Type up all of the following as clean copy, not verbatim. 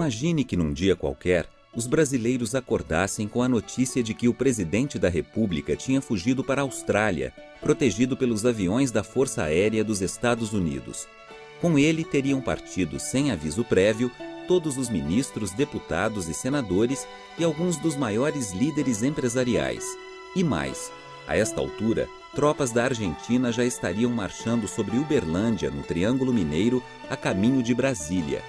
Imagine que num dia qualquer, os brasileiros acordassem com a notícia de que o presidente da República tinha fugido para a Austrália, protegido pelos aviões da Força Aérea dos Estados Unidos. Com ele teriam partido, sem aviso prévio, todos os ministros, deputados e senadores e alguns dos maiores líderes empresariais. E mais, a esta altura, tropas da Argentina já estariam marchando sobre Uberlândia, no Triângulo Mineiro, a caminho de Brasília.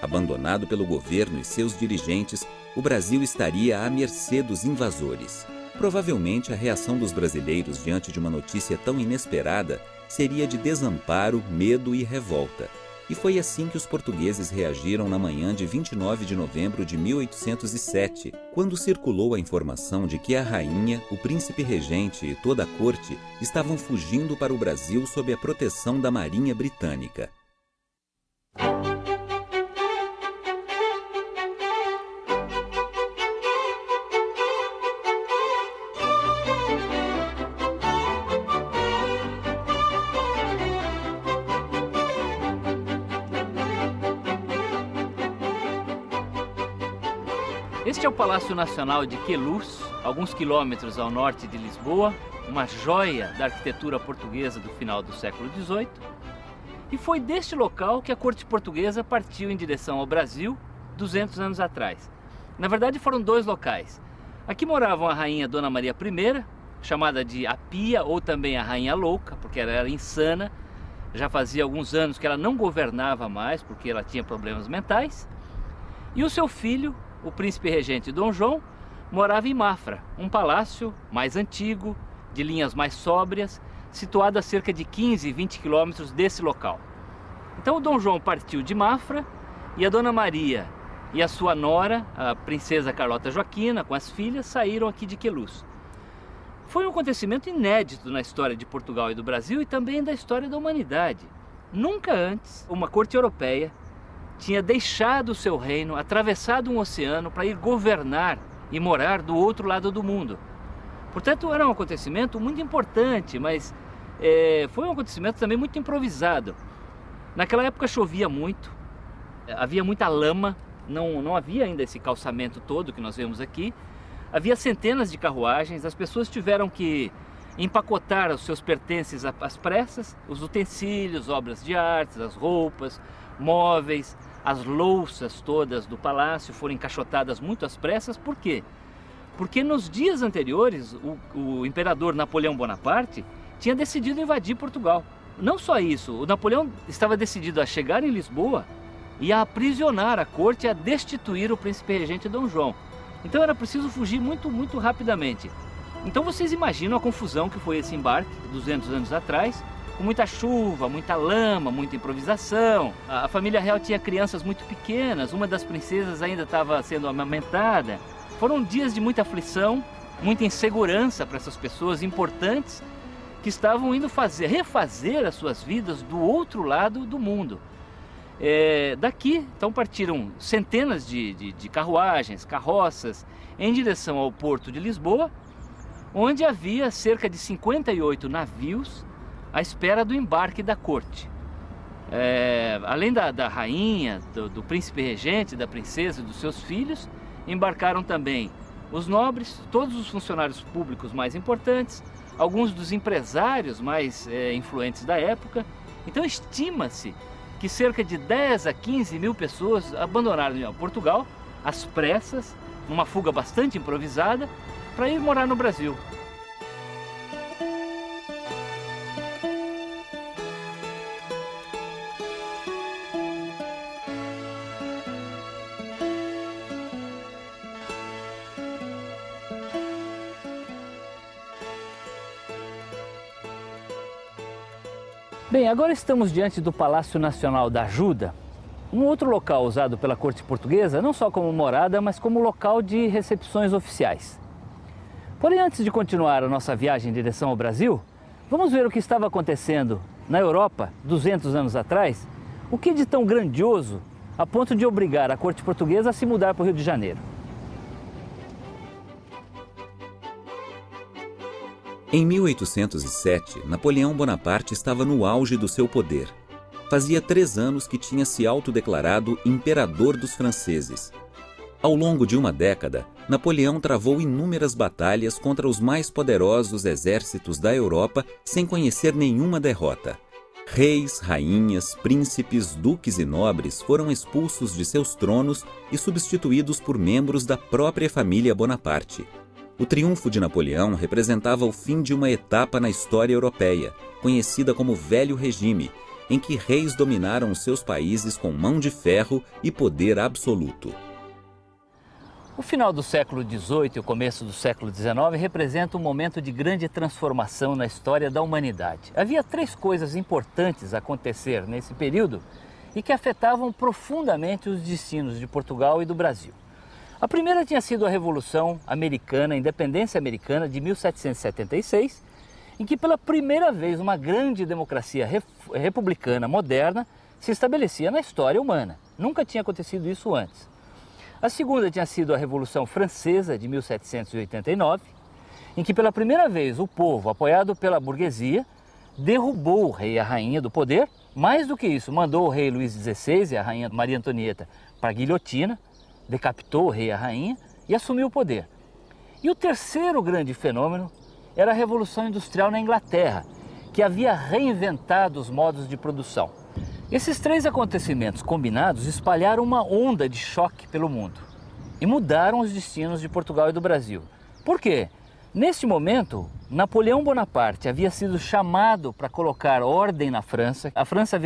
Abandonado pelo governo e seus dirigentes, o Brasil estaria à mercê dos invasores. Provavelmente a reação dos brasileiros diante de uma notícia tão inesperada seria de desamparo, medo e revolta. E foi assim que os portugueses reagiram na manhã de 29 de novembro de 1807, quando circulou a informação de que a rainha, o príncipe regente e toda a corte estavam fugindo para o Brasil sob a proteção da Marinha Britânica. Este é o Palácio Nacional de Queluz, alguns quilômetros ao norte de Lisboa, uma joia da arquitetura portuguesa do final do século XVIII. E foi deste local que a corte portuguesa partiu em direção ao Brasil 200 anos atrás. Na verdade, foram dois locais. Aqui moravam a rainha Dona Maria I, chamada de a Pia ou também a Rainha Louca, porque ela era insana. Já fazia alguns anos que ela não governava mais, porque ela tinha problemas mentais. E o seu filho, o príncipe regente Dom João, morava em Mafra, um palácio mais antigo, de linhas mais sóbrias, situado a cerca de 15, 20 quilômetros desse local. Então o Dom João partiu de Mafra e a Dona Maria e a sua nora, a princesa Carlota Joaquina, com as filhas, saíram aqui de Queluz. Foi um acontecimento inédito na história de Portugal e do Brasil e também da história da humanidade. Nunca antes uma corte europeia tinha deixado o seu reino, atravessado um oceano para ir governar e morar do outro lado do mundo. Portanto, era um acontecimento muito importante, mas foi um acontecimento também muito improvisado. Naquela época chovia muito, havia muita lama, não havia ainda esse calçamento todo que nós vemos aqui. Havia centenas de carruagens, as pessoas tiveram que empacotar os seus pertences às pressas, os utensílios, obras de artes, as roupas, móveis, as louças todas do palácio foram encaixotadas muito às pressas. Por quê? Porque nos dias anteriores o imperador Napoleão Bonaparte tinha decidido invadir Portugal. Não só isso, o Napoleão estava decidido a chegar em Lisboa e a aprisionar a corte e a destituir o príncipe regente Dom João. Então era preciso fugir muito rapidamente. Então vocês imaginam a confusão que foi esse embarque 200 anos atrás, com muita chuva, muita lama, muita improvisação. A família real tinha crianças muito pequenas, uma das princesas ainda estava sendo amamentada. Foram dias de muita aflição, muita insegurança para essas pessoas importantes que estavam indo refazer as suas vidas do outro lado do mundo. Daqui, então, partiram centenas de carruagens, carroças, em direção ao porto de Lisboa, onde havia cerca de 58 navios à espera do embarque da corte. Além da rainha, do príncipe regente, da princesa e dos seus filhos, embarcaram também os nobres, todos os funcionários públicos mais importantes, alguns dos empresários mais influentes da época. Então estima-se que cerca de 10 a 15 mil pessoas abandonaram Portugal às pressas, numa fuga bastante improvisada, para ir morar no Brasil. Bem, agora estamos diante do Palácio Nacional da Ajuda, um outro local usado pela corte portuguesa, não só como morada, mas como local de recepções oficiais. Porém, antes de continuar a nossa viagem em direção ao Brasil, vamos ver o que estava acontecendo na Europa 200 anos atrás, o que de tão grandioso a ponto de obrigar a corte portuguesa a se mudar para o Rio de Janeiro. Em 1807, Napoleão Bonaparte estava no auge do seu poder. fazia 3 anos que tinha se autodeclarado imperador dos franceses. Ao longo de uma década, Napoleão travou inúmeras batalhas contra os mais poderosos exércitos da Europa sem conhecer nenhuma derrota. Reis, rainhas, príncipes, duques e nobres foram expulsos de seus tronos e substituídos por membros da própria família Bonaparte. O triunfo de Napoleão representava o fim de uma etapa na história europeia, conhecida como Velho Regime, em que reis dominaram os seus países com mão de ferro e poder absoluto. O final do século XVIII e o começo do século XIX representa um momento de grande transformação na história da humanidade. Havia 3 coisas importantes a acontecer nesse período e que afetavam profundamente os destinos de Portugal e do Brasil. A primeira tinha sido a Revolução Americana, a Independência Americana de 1776, em que pela primeira vez uma grande democracia republicana moderna se estabelecia na história humana. Nunca tinha acontecido isso antes. A segunda tinha sido a Revolução Francesa de 1789, em que pela primeira vez o povo, apoiado pela burguesia, derrubou o rei e a rainha do poder. Mais do que isso, mandou o rei Luís XVI e a rainha Maria Antonieta para a guilhotina, decapitou o rei e a rainha e assumiu o poder. E o terceiro grande fenômeno era a Revolução Industrial na Inglaterra, que havia reinventado os modos de produção. Esses 3 acontecimentos combinados espalharam uma onda de choque pelo mundo e mudaram os destinos de Portugal e do Brasil. Por quê? Neste momento, Napoleão Bonaparte havia sido chamado para colocar ordem na França. A França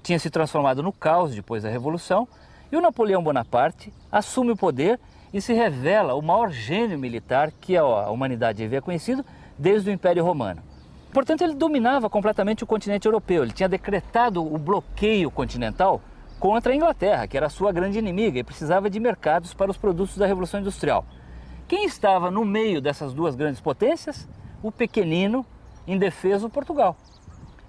tinha se transformado no caos depois da Revolução, e o Napoleão Bonaparte assume o poder e se revela o maior gênio militar que a humanidade havia conhecido desde o Império Romano. Portanto, ele dominava completamente o continente europeu. Ele tinha decretado o bloqueio continental contra a Inglaterra, que era a sua grande inimiga, e precisava de mercados para os produtos da Revolução Industrial. Quem estava no meio dessas 2 grandes potências? O pequenino, indefeso Portugal.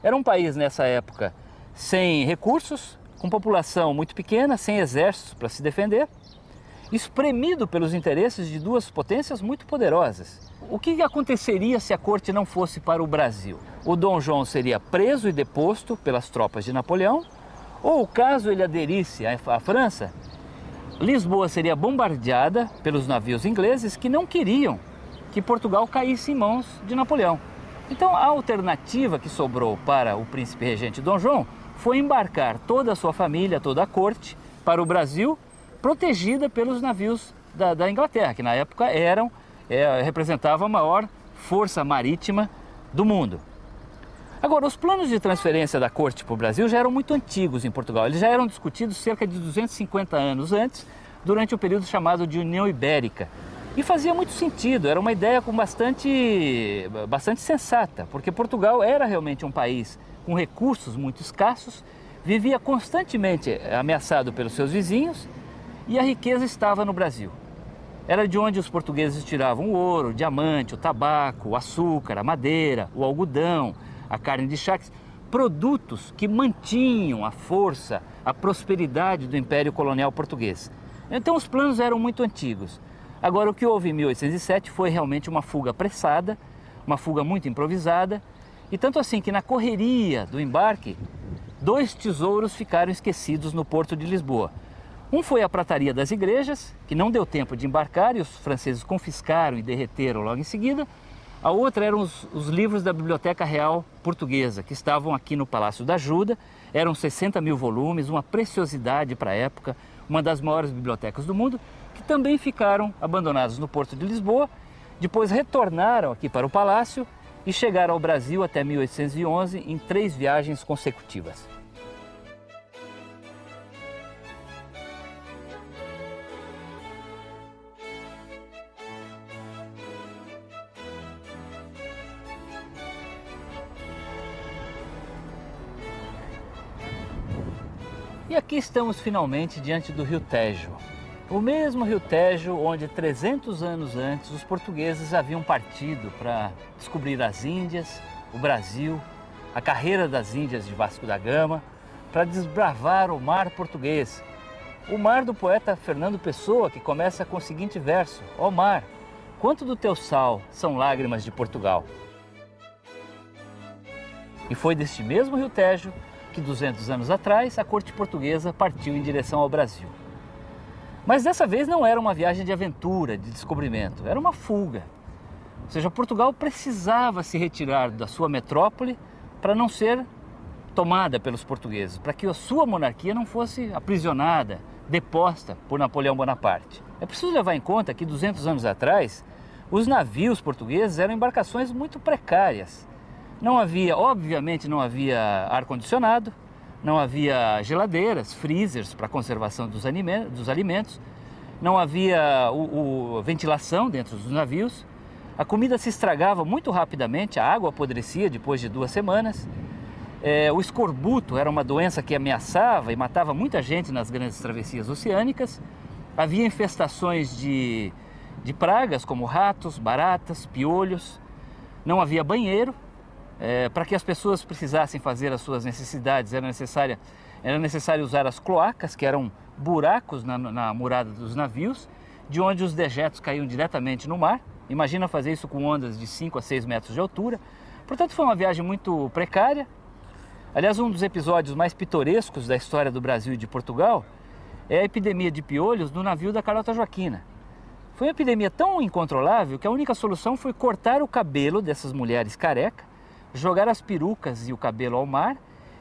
Era um país, nessa época, sem recursos, com população muito pequena, sem exércitos para se defender, espremido pelos interesses de 2 potências muito poderosas. O que aconteceria se a corte não fosse para o Brasil? O Dom João seria preso e deposto pelas tropas de Napoleão, ou caso ele aderisse à França, Lisboa seria bombardeada pelos navios ingleses que não queriam que Portugal caísse em mãos de Napoleão. Então a alternativa que sobrou para o príncipe regente Dom João foi embarcar toda a sua família, toda a corte, para o Brasil, protegida pelos navios da Inglaterra, que na época representavam a maior força marítima do mundo. Agora, os planos de transferência da corte para o Brasil já eram muito antigos em Portugal. Eles já eram discutidos cerca de 250 anos antes, durante o período chamado de União Ibérica. E fazia muito sentido, era uma ideia bastante sensata, porque Portugal era realmente um país com recursos muito escassos, vivia constantemente ameaçado pelos seus vizinhos e a riqueza estava no Brasil. Era de onde os portugueses tiravam o ouro, o diamante, o tabaco, o açúcar, a madeira, o algodão, a carne de charques, produtos que mantinham a força, a prosperidade do Império Colonial Português. Então os planos eram muito antigos. Agora, o que houve em 1807 foi realmente uma fuga apressada, uma fuga muito improvisada, e tanto assim que na correria do embarque, 2 tesouros ficaram esquecidos no porto de Lisboa. Um foi a prataria das igrejas, que não deu tempo de embarcar e os franceses confiscaram e derreteram logo em seguida. A outra eram os livros da Biblioteca Real Portuguesa, que estavam aqui no Palácio da Ajuda. Eram 60 mil volumes, uma preciosidade para a época, uma das maiores bibliotecas do mundo, que também ficaram abandonados no porto de Lisboa. Depois retornaram aqui para o Palácio e chegaram ao Brasil até 1811 em 3 viagens consecutivas. E aqui estamos finalmente diante do Rio Tejo. O mesmo Rio Tejo onde 300 anos antes os portugueses haviam partido para descobrir as Índias, o Brasil, a carreira das Índias de Vasco da Gama, para desbravar o mar português. O mar do poeta Fernando Pessoa, que começa com o seguinte verso: ó mar, quanto do teu sal são lágrimas de Portugal. E foi deste mesmo Rio Tejo que 200 anos atrás a corte portuguesa partiu em direção ao Brasil. Mas dessa vez não era uma viagem de aventura, de descobrimento, era uma fuga. Ou seja, Portugal precisava se retirar da sua metrópole para não ser tomada pelos portugueses, para que a sua monarquia não fosse aprisionada, deposta por Napoleão Bonaparte. É preciso levar em conta que 200 anos atrás, os navios portugueses eram embarcações muito precárias. Não havia, obviamente, não havia ar-condicionado, não havia geladeiras, freezers para conservação dos alimentos, não havia ventilação dentro dos navios, a comida se estragava muito rapidamente, a água apodrecia depois de 2 semanas, o escorbuto era uma doença que ameaçava e matava muita gente nas grandes travessias oceânicas, havia infestações de pragas como ratos, baratas, piolhos, não havia banheiro. Para que as pessoas precisassem fazer as suas necessidades, era necessário usar as cloacas, que eram buracos na murada dos navios, de onde os dejetos caíam diretamente no mar. Imagina fazer isso com ondas de 5 a 6 metros de altura. Portanto, foi uma viagem muito precária. Aliás, um dos episódios mais pitorescos da história do Brasil e de Portugal é a epidemia de piolhos no navio da Carlota Joaquina. Foi uma epidemia tão incontrolável que a única solução foi cortar o cabelo dessas mulheres carecas, jogar as perucas e o cabelo ao mar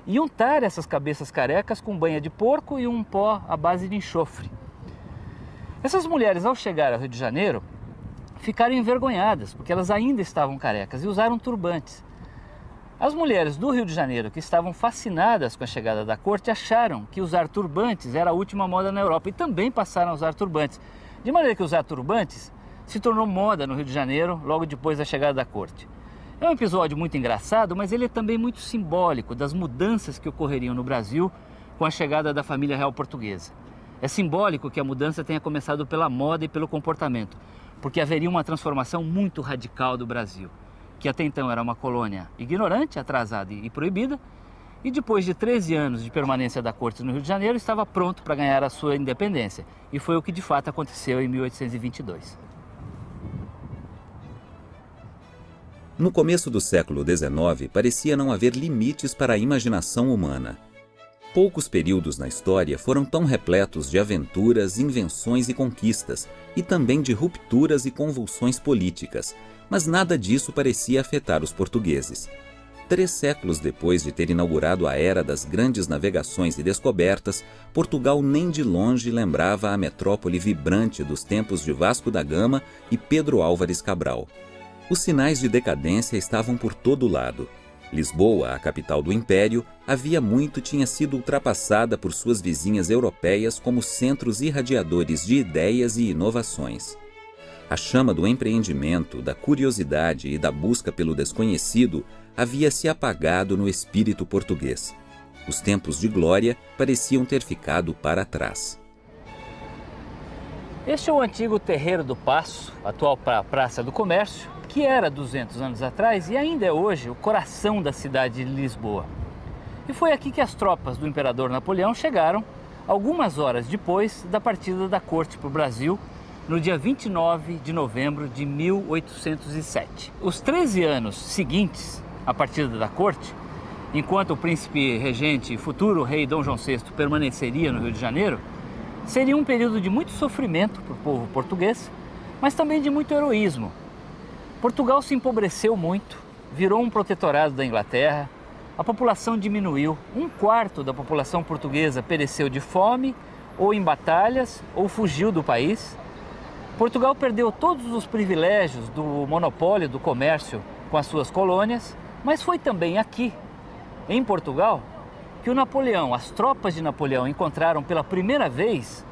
e untar essas cabeças carecas com banha de porco e um pó à base de enxofre. Essas mulheres, ao chegar ao Rio de Janeiro, ficaram envergonhadas, porque elas ainda estavam carecas e usaram turbantes. As mulheres do Rio de Janeiro, que estavam fascinadas com a chegada da corte, acharam que usar turbantes era a última moda na Europa e também passaram a usar turbantes. De maneira que usar turbantes se tornou moda no Rio de Janeiro logo depois da chegada da corte. É um episódio muito engraçado, mas ele é também muito simbólico das mudanças que ocorreriam no Brasil com a chegada da família real portuguesa. É simbólico que a mudança tenha começado pela moda e pelo comportamento, porque haveria uma transformação muito radical do Brasil, que até então era uma colônia ignorante, atrasada e proibida, e depois de 13 anos de permanência da corte no Rio de Janeiro, estava pronto para ganhar a sua independência. E foi o que de fato aconteceu em 1822. No começo do século XIX, parecia não haver limites para a imaginação humana. Poucos períodos na história foram tão repletos de aventuras, invenções e conquistas, e também de rupturas e convulsões políticas, mas nada disso parecia afetar os portugueses. 3 séculos depois de ter inaugurado a era das grandes navegações e descobertas, Portugal nem de longe lembrava a metrópole vibrante dos tempos de Vasco da Gama e Pedro Álvares Cabral. Os sinais de decadência estavam por todo lado. Lisboa, a capital do Império, havia muito tinha sido ultrapassada por suas vizinhas europeias como centros irradiadores de ideias e inovações. A chama do empreendimento, da curiosidade e da busca pelo desconhecido havia se apagado no espírito português. Os tempos de glória pareciam ter ficado para trás. Este é o antigo Terreiro do Paço, atual Praça do Comércio, que era 200 anos atrás e ainda é hoje o coração da cidade de Lisboa. E foi aqui que as tropas do imperador Napoleão chegaram, algumas horas depois da partida da corte para o Brasil, no dia 29 de novembro de 1807. Os 13 anos seguintes à partida da corte, enquanto o príncipe regente e futuro rei Dom João VI permaneceria no Rio de Janeiro, seria um período de muito sofrimento para o povo português, mas também de muito heroísmo. Portugal se empobreceu muito, virou um protetorado da Inglaterra, a população diminuiu, 1/4 da população portuguesa pereceu de fome, ou em batalhas, ou fugiu do país. Portugal perdeu todos os privilégios do monopólio do comércio com as suas colônias, mas foi também aqui, em Portugal, que o Napoleão, as tropas de Napoleão encontraram pela primeira vez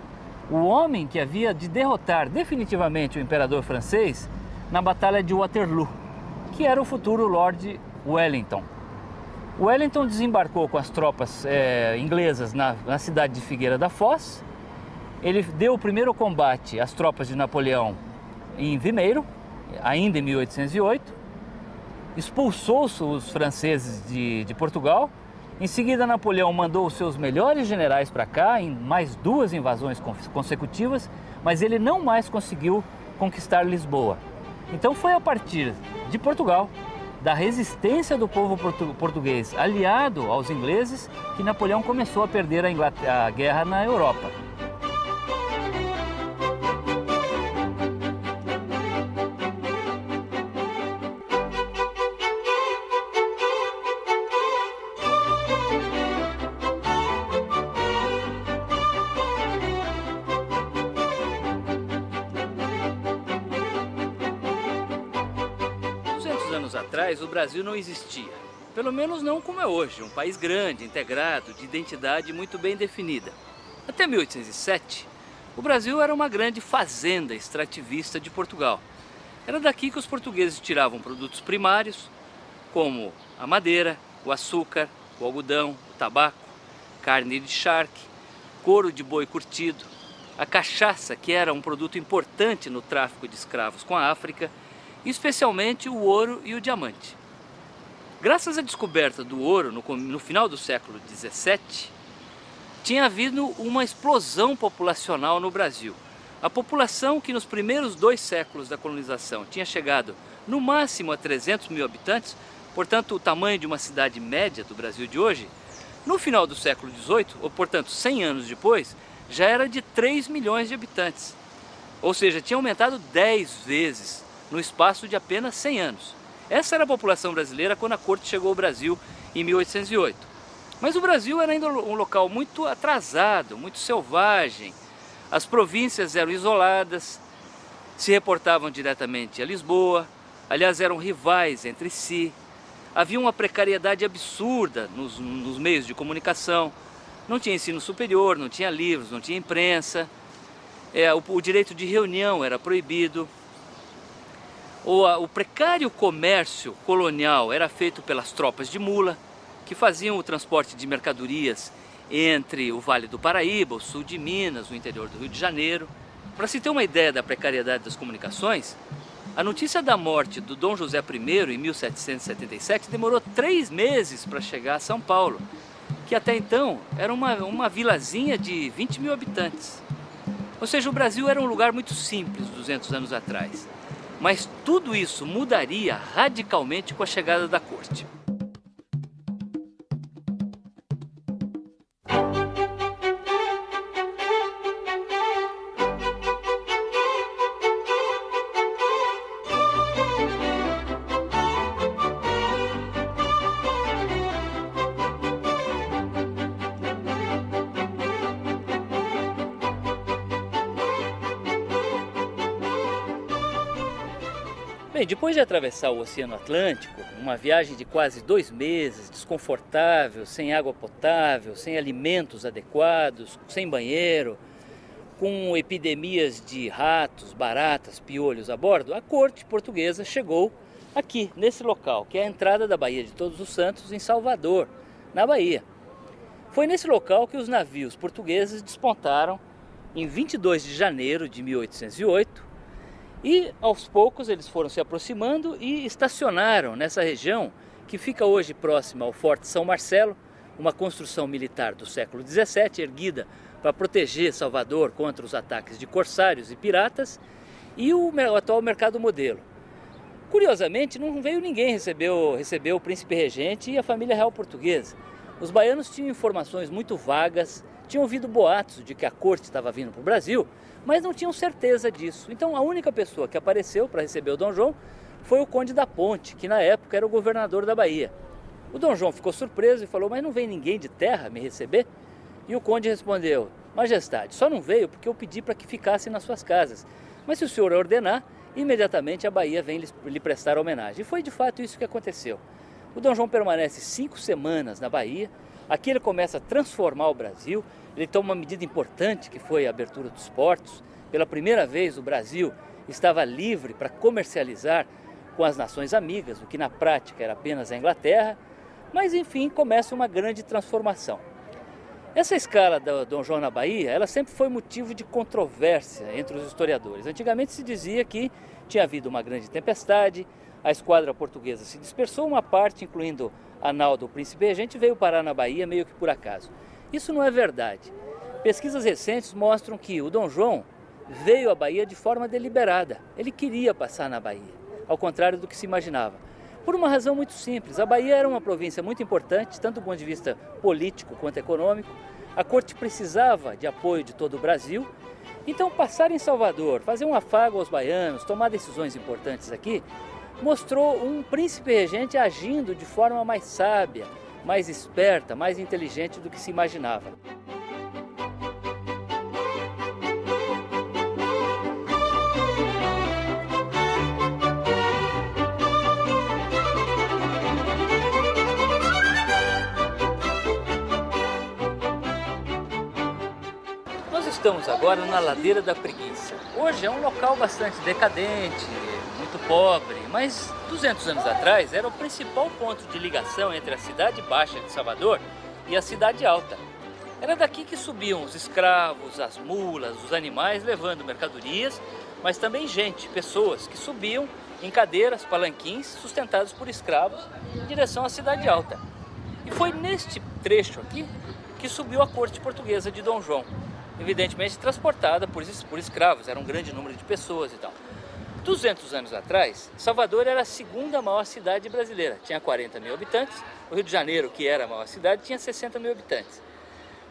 o homem que havia de derrotar definitivamente o imperador francês na Batalha de Waterloo, que era o futuro Lord Wellington. Wellington desembarcou com as tropas inglesas na cidade de Figueira da Foz. Ele deu o primeiro combate às tropas de Napoleão em Vimeiro, ainda em 1808, expulsou os franceses de Portugal. Em seguida, Napoleão mandou os seus melhores generais para cá, em mais 2 invasões consecutivas, mas ele não mais conseguiu conquistar Lisboa. Então foi a partir de Portugal da resistência do povo português aliado aos ingleses que Napoleão começou a perder a guerra na Europa. 200 anos atrás, o Brasil não existia. Pelo menos não como é hoje, um país grande, integrado, de identidade muito bem definida. Até 1807, o Brasil era uma grande fazenda extrativista de Portugal. Era daqui que os portugueses tiravam produtos primários, como a madeira, o açúcar, o algodão, o tabaco, carne de charque, couro de boi curtido, a cachaça, que era um produto importante no tráfico de escravos com a África, e especialmente o ouro e o diamante. Graças à descoberta do ouro no final do século XVII, tinha havido uma explosão populacional no Brasil. A população, que nos primeiros 2 séculos da colonização tinha chegado no máximo a 300 mil habitantes, portanto o tamanho de uma cidade média do Brasil de hoje, no final do século XVIII, ou portanto 100 anos depois, já era de 3 milhões de habitantes. Ou seja, tinha aumentado 10 vezes no espaço de apenas 100 anos. Essa era a população brasileira quando a corte chegou ao Brasil em 1808. Mas o Brasil era ainda um local muito atrasado, muito selvagem. As províncias eram isoladas, se reportavam diretamente a Lisboa, aliás, eram rivais entre si. Havia uma precariedade absurda nos meios de comunicação. Não tinha ensino superior, não tinha livros, não tinha imprensa. O direito de reunião era proibido. O precário comércio colonial era feito pelas tropas de mula, que faziam o transporte de mercadorias entre o Vale do Paraíba, o sul de Minas, o interior do Rio de Janeiro. Para se ter uma ideia da precariedade das comunicações, a notícia da morte do Dom José I em 1777 demorou 3 meses para chegar a São Paulo, que até então era uma vilazinha de 20 mil habitantes. Ou seja, o Brasil era um lugar muito simples 200 anos atrás. Mas tudo isso mudaria radicalmente com a chegada da corte. Bem, depois de atravessar o Oceano Atlântico, uma viagem de quase 2 meses, desconfortável, sem água potável, sem alimentos adequados, sem banheiro, com epidemias de ratos, baratas, piolhos a bordo, a corte portuguesa chegou aqui, nesse local, que é a entrada da Baía de Todos os Santos, em Salvador, na Bahia. Foi nesse local que os navios portugueses despontaram em 22 de janeiro de 1808, e aos poucos eles foram se aproximando e estacionaram nessa região que fica hoje próxima ao Forte São Marcelo, uma construção militar do século XVII, erguida para proteger Salvador contra os ataques de corsários e piratas, e o atual Mercado Modelo. Curiosamente, não veio ninguém receber o príncipe regente e a família real portuguesa. Os baianos tinham informações muito vagas, tinham ouvido boatos de que a corte estava vindo para o Brasil, mas não tinham certeza disso. Então a única pessoa que apareceu para receber o Dom João foi o Conde da Ponte, que na época era o governador da Bahia. O Dom João ficou surpreso e falou: mas não vem ninguém de terra me receber? E o Conde respondeu: Majestade, só não veio porque eu pedi para que ficassem nas suas casas. Mas se o senhor ordenar, imediatamente a Bahia vem lhe prestar homenagem. E foi de fato isso que aconteceu. O Dom João permanece 5 semanas na Bahia. Aqui ele começa a transformar o Brasil. Ele toma uma medida importante, que foi a abertura dos portos. Pela primeira vez o Brasil estava livre para comercializar com as nações amigas, o que na prática era apenas a Inglaterra. Mas enfim, começa uma grande transformação. Essa escala do Dom João na Bahia, ela sempre foi motivo de controvérsia entre os historiadores. Antigamente se dizia que tinha havido uma grande tempestade, a esquadra portuguesa se dispersou, uma parte, incluindo a nau do príncipe regente, veio parar na Bahia meio que por acaso. Isso não é verdade. Pesquisas recentes mostram que o Dom João veio à Bahia de forma deliberada. Ele queria passar na Bahia, ao contrário do que se imaginava. Por uma razão muito simples, a Bahia era uma província muito importante, tanto do ponto de vista político quanto econômico. A corte precisava de apoio de todo o Brasil, então passar em Salvador, fazer um afago aos baianos, tomar decisões importantes aqui, mostrou um príncipe regente agindo de forma mais sábia, mais esperta, mais inteligente do que se imaginava. Nós estamos agora na Ladeira da Preguiça. Hoje é um local bastante decadente, muito pobre, mas 200 anos atrás era o principal ponto de ligação entre a cidade baixa de Salvador e a cidade alta. Era daqui que subiam os escravos, as mulas, os animais levando mercadorias, mas também gente, pessoas que subiam em cadeiras, palanquins, sustentados por escravos, em direção à cidade alta. E foi neste trecho aqui que subiu a corte portuguesa de Dom João, evidentemente transportada por escravos, era um grande número de pessoas e tal. 200 anos atrás, Salvador era a segunda maior cidade brasileira, tinha 40 mil habitantes, o Rio de Janeiro, que era a maior cidade, tinha 60 mil habitantes.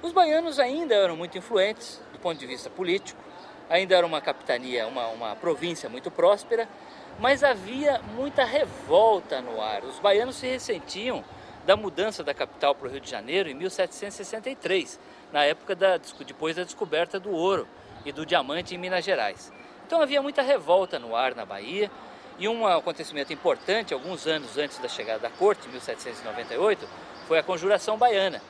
Os baianos ainda eram muito influentes do ponto de vista político, ainda era uma capitania, uma província muito próspera, mas havia muita revolta no ar. Os baianos se ressentiam da mudança da capital para o Rio de Janeiro em 1763, na época depois da descoberta do ouro e do diamante em Minas Gerais. Então havia muita revolta no ar na Bahia, e um acontecimento importante, alguns anos antes da chegada da corte, em 1798, foi a Conjuração Baiana,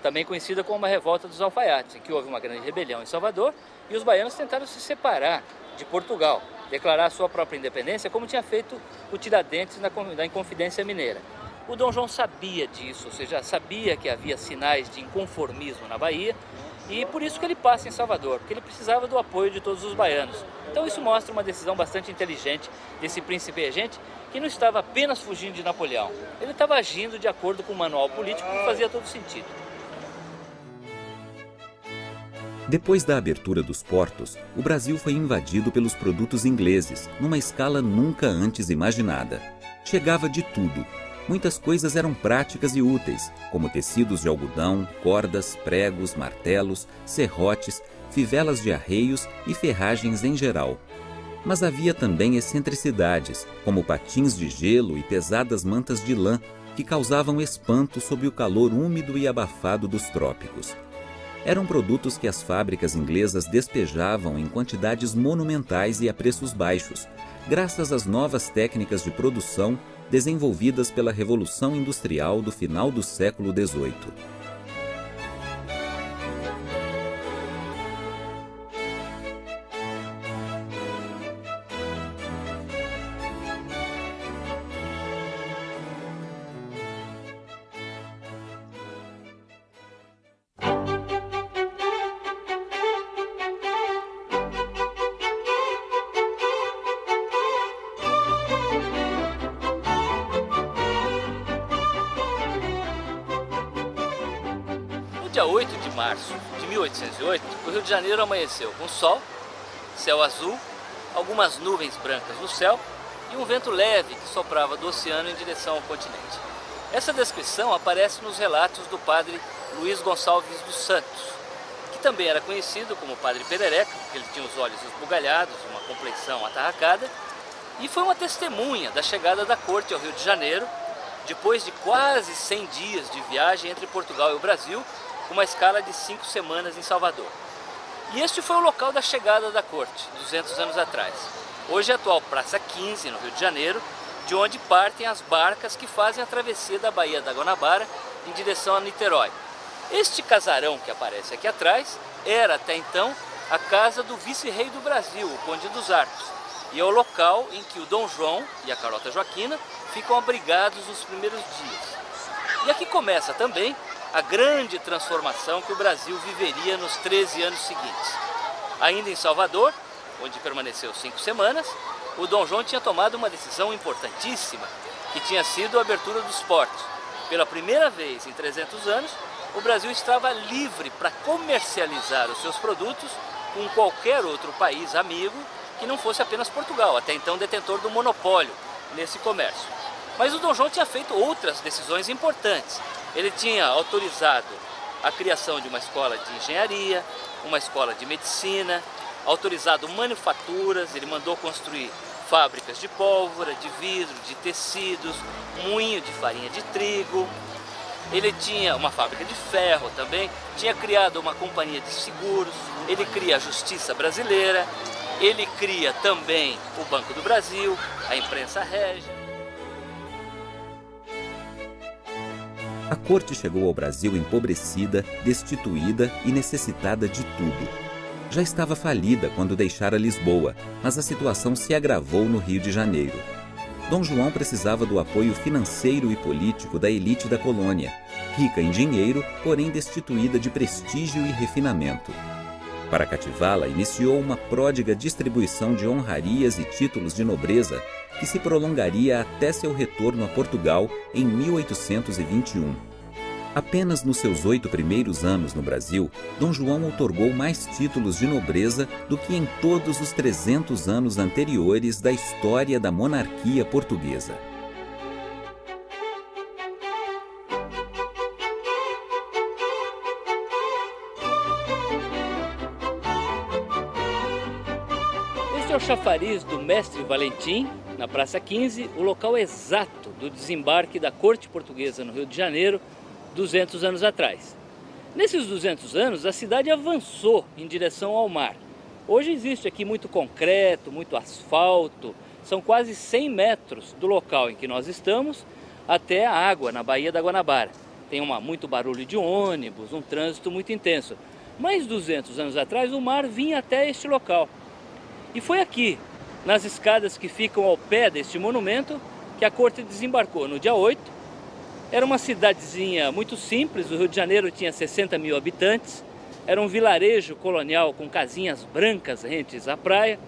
também conhecida como a Revolta dos Alfaiates, em que houve uma grande rebelião em Salvador e os baianos tentaram se separar de Portugal, declarar sua própria independência, como tinha feito o Tiradentes na Inconfidência Mineira. O Dom João sabia disso, ou seja, sabia que havia sinais de inconformismo na Bahia, e por isso que ele passa em Salvador, porque ele precisava do apoio de todos os baianos. Então isso mostra uma decisão bastante inteligente desse príncipe regente, que não estava apenas fugindo de Napoleão, ele estava agindo de acordo com o manual político, que fazia todo sentido. Depois da abertura dos portos, o Brasil foi invadido pelos produtos ingleses, numa escala nunca antes imaginada. Chegava de tudo. Muitas coisas eram práticas e úteis, como tecidos de algodão, cordas, pregos, martelos, serrotes, fivelas de arreios e ferragens em geral. Mas havia também excentricidades, como patins de gelo e pesadas mantas de lã, que causavam espanto sob o calor úmido e abafado dos trópicos. Eram produtos que as fábricas inglesas despejavam em quantidades monumentais e a preços baixos, graças às novas técnicas de produção desenvolvidas pela Revolução Industrial do final do século XVIII. Dia 8 de março de 1808, o Rio de Janeiro amanheceu com sol, céu azul, algumas nuvens brancas no céu e um vento leve que soprava do oceano em direção ao continente. Essa descrição aparece nos relatos do padre Luiz Gonçalves dos Santos, que também era conhecido como Padre Perereca, porque ele tinha os olhos esbugalhados, uma complexão atarracada, e foi uma testemunha da chegada da corte ao Rio de Janeiro, depois de quase 100 dias de viagem entre Portugal e o Brasil, com uma escala de 5 semanas em Salvador. E este foi o local da chegada da corte, 200 anos atrás. Hoje é a atual Praça 15, no Rio de Janeiro, de onde partem as barcas que fazem a travessia da Baía da Guanabara em direção a Niterói. Este casarão que aparece aqui atrás era até então a casa do vice-rei do Brasil, o Conde dos Arcos, e é o local em que o Dom João e a Carlota Joaquina ficam abrigados nos primeiros dias. E aqui começa também a grande transformação que o Brasil viveria nos 13 anos seguintes. Ainda em Salvador, onde permaneceu 5 semanas, o Dom João tinha tomado uma decisão importantíssima, que tinha sido a abertura dos portos. Pela primeira vez em 300 anos, o Brasil estava livre para comercializar os seus produtos com qualquer outro país amigo que não fosse apenas Portugal, até então detentor do monopólio nesse comércio. Mas o Dom João tinha feito outras decisões importantes. Ele tinha autorizado a criação de uma escola de engenharia, uma escola de medicina, autorizado manufaturas, ele mandou construir fábricas de pólvora, de vidro, de tecidos, moinho de farinha de trigo. Ele tinha uma fábrica de ferro também, tinha criado uma companhia de seguros, ele cria a Justiça Brasileira, ele cria também o Banco do Brasil, a imprensa régia. A corte chegou ao Brasil empobrecida, destituída e necessitada de tudo. Já estava falida quando deixara Lisboa, mas a situação se agravou no Rio de Janeiro. Dom João precisava do apoio financeiro e político da elite da colônia, rica em dinheiro, porém destituída de prestígio e refinamento. Para cativá-la, iniciou uma pródiga distribuição de honrarias e títulos de nobreza que se prolongaria até seu retorno a Portugal em 1821. Apenas nos seus 8 primeiros anos no Brasil, Dom João outorgou mais títulos de nobreza do que em todos os 300 anos anteriores da história da monarquia portuguesa. Este é o chafariz do Mestre Valentim, na Praça 15, o local exato do desembarque da corte portuguesa no Rio de Janeiro, 200 anos atrás. Nesses 200 anos, a cidade avançou em direção ao mar. Hoje existe aqui muito concreto, muito asfalto, são quase 100 metros do local em que nós estamos até a água, na Baía da Guanabara. Tem muito barulho de ônibus, um trânsito muito intenso. Mas 200 anos atrás, o mar vinha até este local. E foi aqui, nas escadas que ficam ao pé deste monumento, que a corte desembarcou no dia 8. Era uma cidadezinha muito simples, o Rio de Janeiro tinha 60 mil habitantes, era um vilarejo colonial com casinhas brancas rentes à praia,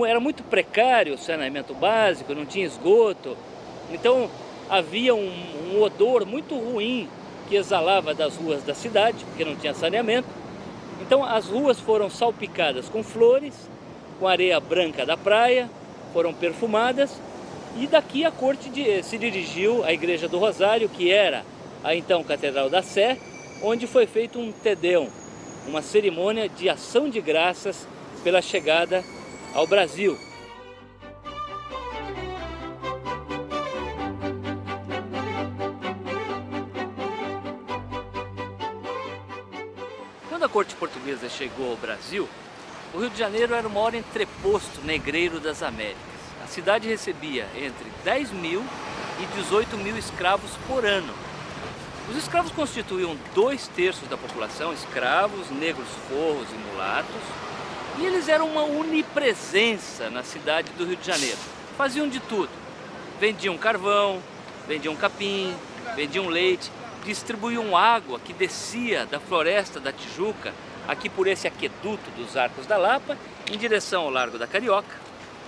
era muito precário o saneamento básico, não tinha esgoto, então havia um odor muito ruim que exalava das ruas da cidade, porque não tinha saneamento. Então as ruas foram salpicadas com flores, com areia branca da praia, foram perfumadas. E daqui a corte se dirigiu à Igreja do Rosário, que era a então Catedral da Sé, onde foi feito um Te Deum, uma cerimônia de ação de graças pela chegada ao Brasil. Quando a corte portuguesa chegou ao Brasil, o Rio de Janeiro era o maior entreposto negreiro das Américas. A cidade recebia entre 10 mil e 18 mil escravos por ano. Os escravos constituíam 2/3 da população, escravos, negros forros e mulatos, e eles eram uma onipresença na cidade do Rio de Janeiro. Faziam de tudo. Vendiam carvão, vendiam capim, vendiam leite, distribuíam água que descia da Floresta da Tijuca, aqui por esse aqueduto dos Arcos da Lapa, em direção ao Largo da Carioca.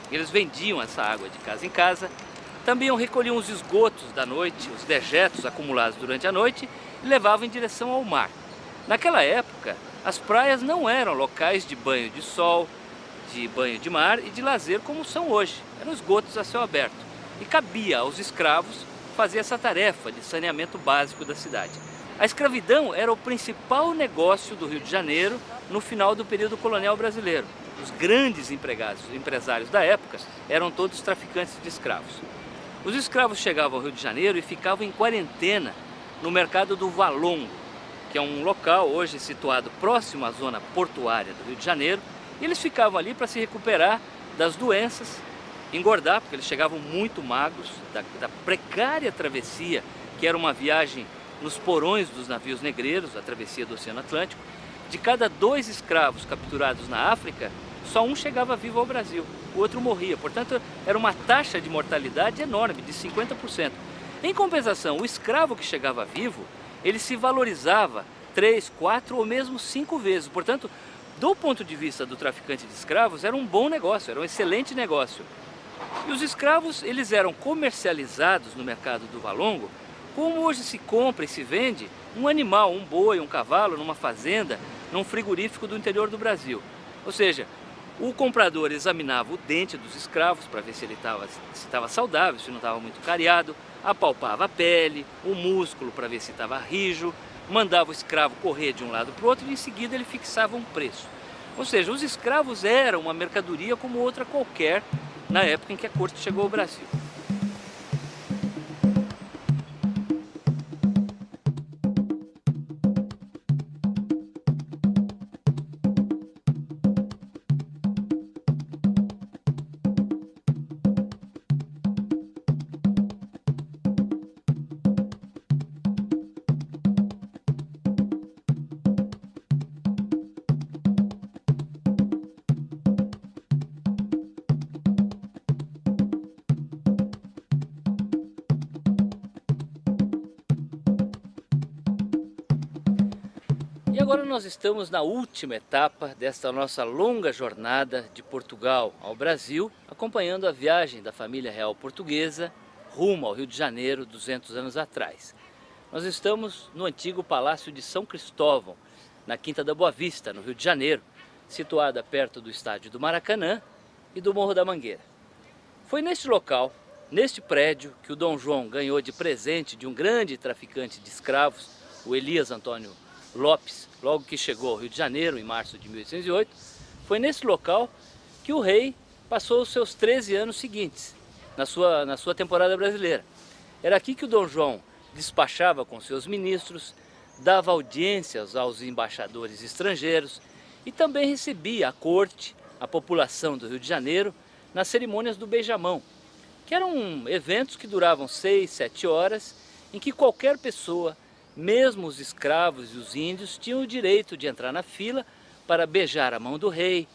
Eles vendiam essa água de casa em casa, também recolhiam os esgotos da noite, os dejetos acumulados durante a noite e levavam em direção ao mar. Naquela época, as praias não eram locais de banho de sol, de banho de mar e de lazer como são hoje, eram esgotos a céu aberto. E cabia aos escravos fazer essa tarefa de saneamento básico da cidade. A escravidão era o principal negócio do Rio de Janeiro no final do período colonial brasileiro. Os grandes empresários da época eram todos traficantes de escravos. Os escravos chegavam ao Rio de Janeiro e ficavam em quarentena no mercado do Valongo, que é um local hoje situado próximo à zona portuária do Rio de Janeiro, e eles ficavam ali para se recuperar das doenças, engordar, porque eles chegavam muito magros, da precária travessia, que era uma viagem nos porões dos navios negreiros, a travessia do Oceano Atlântico. De cada 2 escravos capturados na África, só um chegava vivo ao Brasil, o outro morria. Portanto, era uma taxa de mortalidade enorme, de 50%. Em compensação, o escravo que chegava vivo, ele se valorizava 3, 4 ou mesmo 5 vezes. Portanto, do ponto de vista do traficante de escravos, era um bom negócio, era um excelente negócio. E os escravos, eles eram comercializados no mercado do Valongo, como hoje se compra e se vende um animal, um boi, um cavalo, numa fazenda, num frigorífico do interior do Brasil. Ou seja, O comprador examinava o dente dos escravos para ver se ele estava saudável, se não estava muito cariado, apalpava a pele, o músculo para ver se estava rijo, mandava o escravo correr de um lado para o outro e em seguida ele fixava um preço. Ou seja, os escravos eram uma mercadoria como outra qualquer na época em que a corte chegou ao Brasil. E agora nós estamos na última etapa desta nossa longa jornada de Portugal ao Brasil, acompanhando a viagem da família real portuguesa rumo ao Rio de Janeiro 200 anos atrás. Nós estamos no antigo Palácio de São Cristóvão, na Quinta da Boa Vista, no Rio de Janeiro, situada perto do estádio do Maracanã e do Morro da Mangueira. Foi neste local, neste prédio, que o Dom João ganhou de presente de um grande traficante de escravos, o Elias Antônio Lopes, logo que chegou ao Rio de Janeiro, em março de 1808, foi nesse local que o rei passou os seus 13 anos seguintes, na sua temporada brasileira. Era aqui que o Dom João despachava com seus ministros, dava audiências aos embaixadores estrangeiros e também recebia a corte, a população do Rio de Janeiro, nas cerimônias do beijamão, que eram eventos que duravam 6, 7 horas, em que qualquer pessoa, mesmo os escravos e os índios, tinham o direito de entrar na fila para beijar a mão do rei,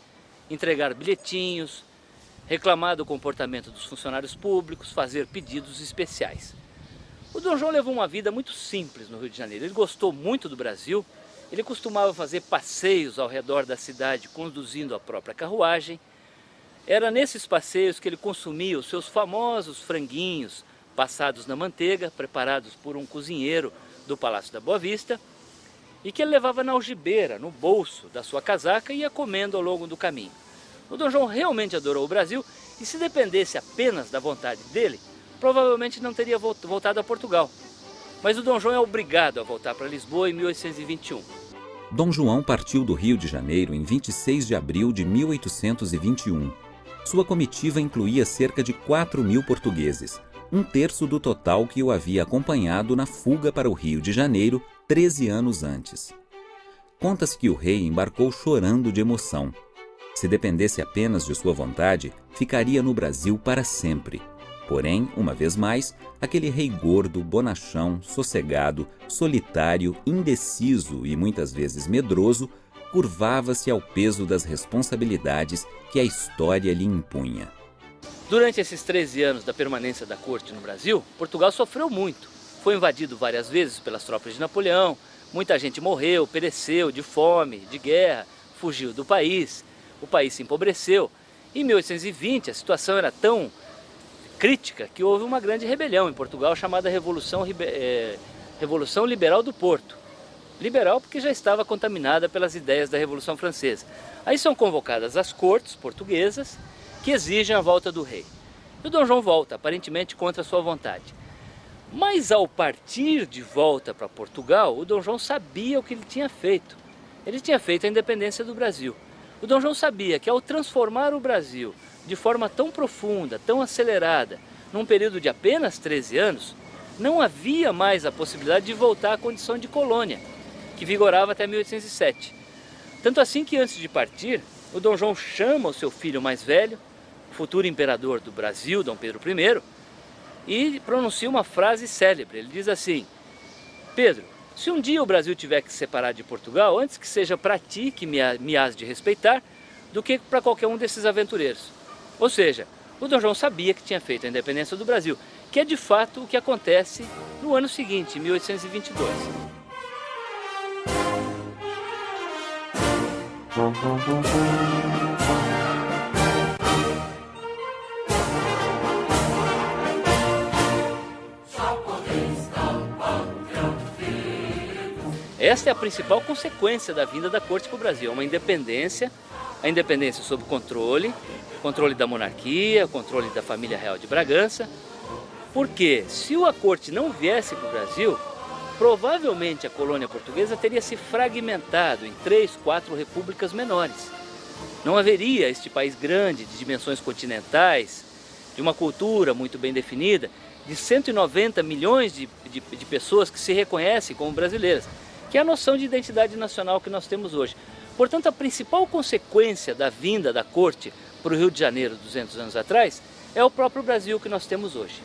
entregar bilhetinhos, reclamar do comportamento dos funcionários públicos, fazer pedidos especiais. O Dom João levou uma vida muito simples no Rio de Janeiro. Ele gostou muito do Brasil, ele costumava fazer passeios ao redor da cidade conduzindo a própria carruagem. Era nesses passeios que ele consumia os seus famosos franguinhos passados na manteiga, preparados por um cozinheiro do Palácio da Boa Vista, e que ele levava na algibeira, no bolso da sua casaca, e ia comendo ao longo do caminho. O Dom João realmente adorou o Brasil e, se dependesse apenas da vontade dele, provavelmente não teria voltado a Portugal. Mas o Dom João é obrigado a voltar para Lisboa em 1821. Dom João partiu do Rio de Janeiro em 26 de abril de 1821. Sua comitiva incluía cerca de 4.000 portugueses, um terço do total que o havia acompanhado na fuga para o Rio de Janeiro 13 anos antes. Conta-se que o rei embarcou chorando de emoção. Se dependesse apenas de sua vontade, ficaria no Brasil para sempre. Porém, uma vez mais, aquele rei gordo, bonachão, sossegado, solitário, indeciso e muitas vezes medroso, curvava-se ao peso das responsabilidades que a história lhe impunha. Durante esses 13 anos da permanência da corte no Brasil, Portugal sofreu muito. Foi invadido várias vezes pelas tropas de Napoleão, muita gente morreu, pereceu de fome, de guerra, fugiu do país, o país se empobreceu. Em 1820 a situação era tão crítica que houve uma grande rebelião em Portugal chamada Revolução Liberal do Porto. Liberal porque já estava contaminada pelas ideias da Revolução Francesa. Aí são convocadas as cortes portuguesas que exigem a volta do rei. E o Dom João volta, aparentemente contra a sua vontade. Mas ao partir de volta para Portugal, o Dom João sabia o que ele tinha feito. Ele tinha feito a independência do Brasil. O Dom João sabia que ao transformar o Brasil de forma tão profunda, tão acelerada, num período de apenas 13 anos, não havia mais a possibilidade de voltar à condição de colônia, que vigorava até 1807. Tanto assim que antes de partir, o Dom João chama o seu filho mais velho, futuro imperador do Brasil, Dom Pedro I, e pronuncia uma frase célebre. Ele diz assim: Pedro, se um dia o Brasil tiver que se separar de Portugal, antes que seja para ti que me has de respeitar, do que para qualquer um desses aventureiros. Ou seja, o Dom João sabia que tinha feito a independência do Brasil, que é de fato o que acontece no ano seguinte, em 1822. Esta é a principal consequência da vinda da corte para o Brasil, uma independência a independência sob controle da monarquia, controle da família real de Bragança, porque se a corte não viesse para o Brasil, provavelmente a colônia portuguesa teria se fragmentado em 3, 4 repúblicas menores. Não haveria este país grande, de dimensões continentais, de uma cultura muito bem definida, de 190 milhões de pessoas que se reconhecem como brasileiras, que é a noção de identidade nacional que nós temos hoje. Portanto, a principal consequência da vinda da corte para o Rio de Janeiro 200 anos atrás é o próprio Brasil que nós temos hoje.